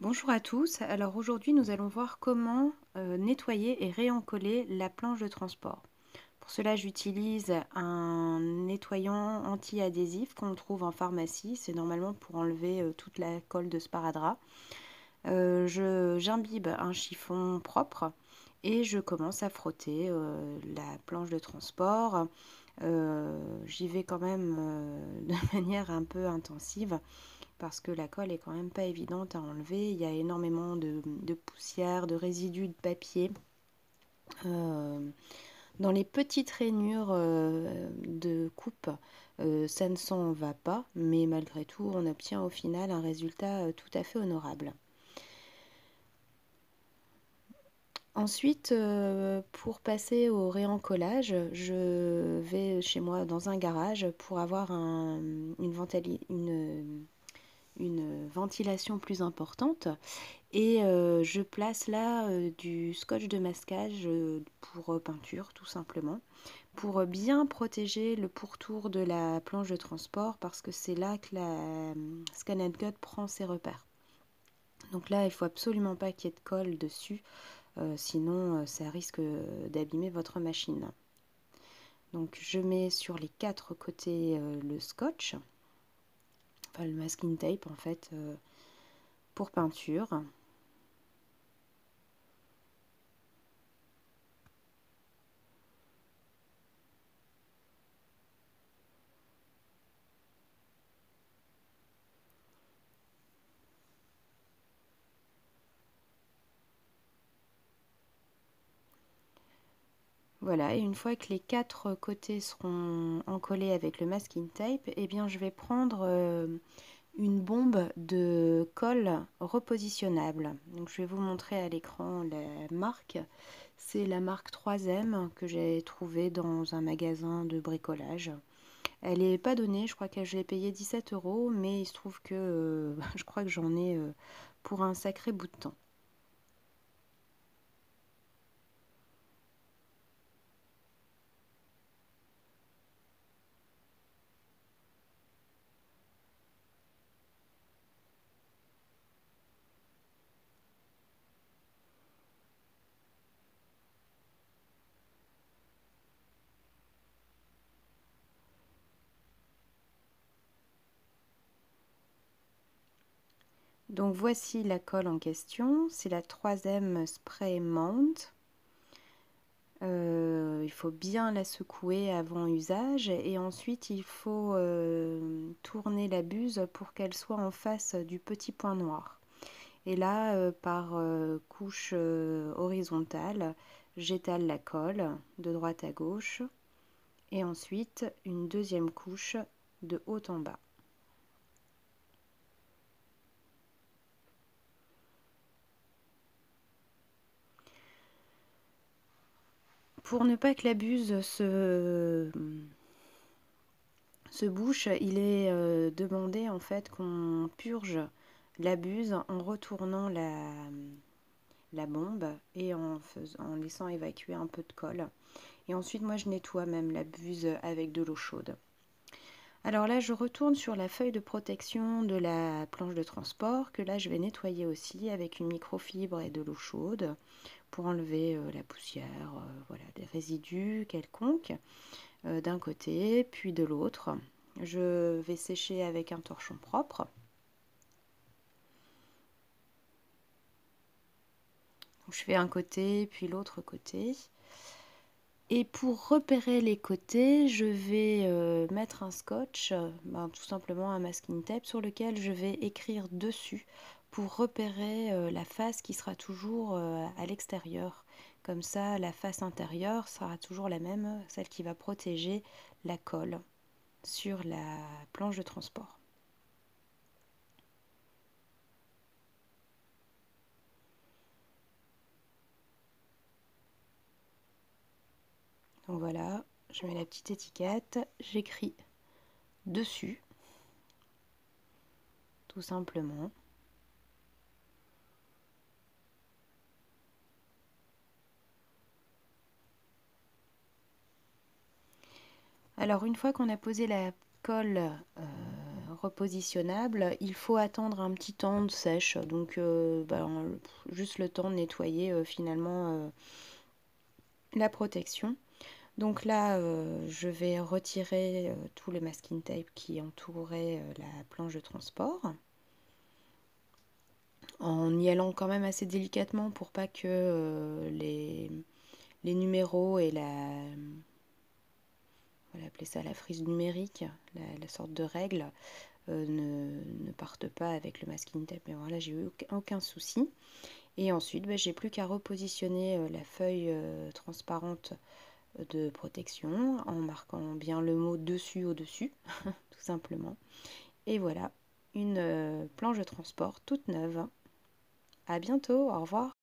Bonjour à tous, alors aujourd'hui nous allons voir comment nettoyer et réencoller la planche de transport. Pour cela j'utilise un nettoyant anti-adhésif qu'on trouve en pharmacie, c'est normalement pour enlever toute la colle de sparadrap. J'imbibe un chiffon propre et je commence à frotter la planche de transport. J'y vais quand même de manière un peu intensive parce que la colle est quand même pas évidente à enlever. Il y a énormément de poussière, de résidus de papier. Dans les petites rainures de coupe, ça ne s'en va pas, mais malgré tout, on obtient au final un résultat tout à fait honorable. Ensuite, pour passer au réencollage, je vais chez moi dans un garage pour avoir une ventilation plus importante et je place là du scotch de masquage pour peinture tout simplement, pour bien protéger le pourtour de la planche de transport parce que c'est là que la Scan Gut prend ses repères. Donc là, il faut absolument pas qu'il y ait de colle dessus, sinon ça risque d'abîmer votre machine. Donc je mets sur les 4 côtés le scotch, enfin le masking tape en fait, pour peinture. Voilà, et une fois que les 4 côtés seront encollés avec le masking tape, eh bien je vais prendre une bombe de colle repositionnable. Donc je vais vous montrer à l'écran la marque. C'est la marque 3M que j'ai trouvée dans un magasin de bricolage. Elle n'est pas donnée, je crois que je l'ai payée 17 euros, mais il se trouve que je crois que j'en ai pour un sacré bout de temps. Donc voici la colle en question, c'est la 3M Spray Mount. Il faut bien la secouer avant usage et ensuite il faut tourner la buse pour qu'elle soit en face du petit point noir. Et là, par couche horizontale, j'étale la colle de droite à gauche et ensuite une deuxième couche de haut en bas. Pour ne pas que la buse se bouche, il est demandé en fait qu'on purge la buse en retournant la bombe et en laissant évacuer un peu de colle. Et ensuite, moi, je nettoie même la buse avec de l'eau chaude. Alors là, je retourne sur la feuille de protection de la planche de transport que là, je vais nettoyer aussi avec une microfibre et de l'eau chaude pour enlever la poussière, voilà, des résidus quelconques d'un côté, puis de l'autre. Je vais sécher avec un torchon propre. Donc, je fais un côté, puis l'autre côté. Et pour repérer les côtés, je vais mettre un scotch, tout simplement un masking tape sur lequel je vais écrire dessus pour repérer la face qui sera toujours à l'extérieur. Comme ça, la face intérieure sera toujours la même, celle qui va protéger la colle sur la planche de transport. Donc voilà, je mets la petite étiquette, j'écris dessus, tout simplement. Alors une fois qu'on a posé la colle repositionnable, il faut attendre un petit temps de sèche, donc juste le temps de nettoyer finalement la protection. Donc là, je vais retirer tout le masking tape qui entourait la planche de transport, en y allant quand même assez délicatement pour pas que les numéros et on va appeler ça la frise numérique, la sorte de règle, ne partent pas avec le masking tape. Mais voilà, j'ai eu aucun souci. Et ensuite, j'ai plus qu'à repositionner la feuille transparente de protection en marquant bien le mot dessus au-dessus, tout simplement. Et voilà, une planche de transport toute neuve. À bientôt, au revoir.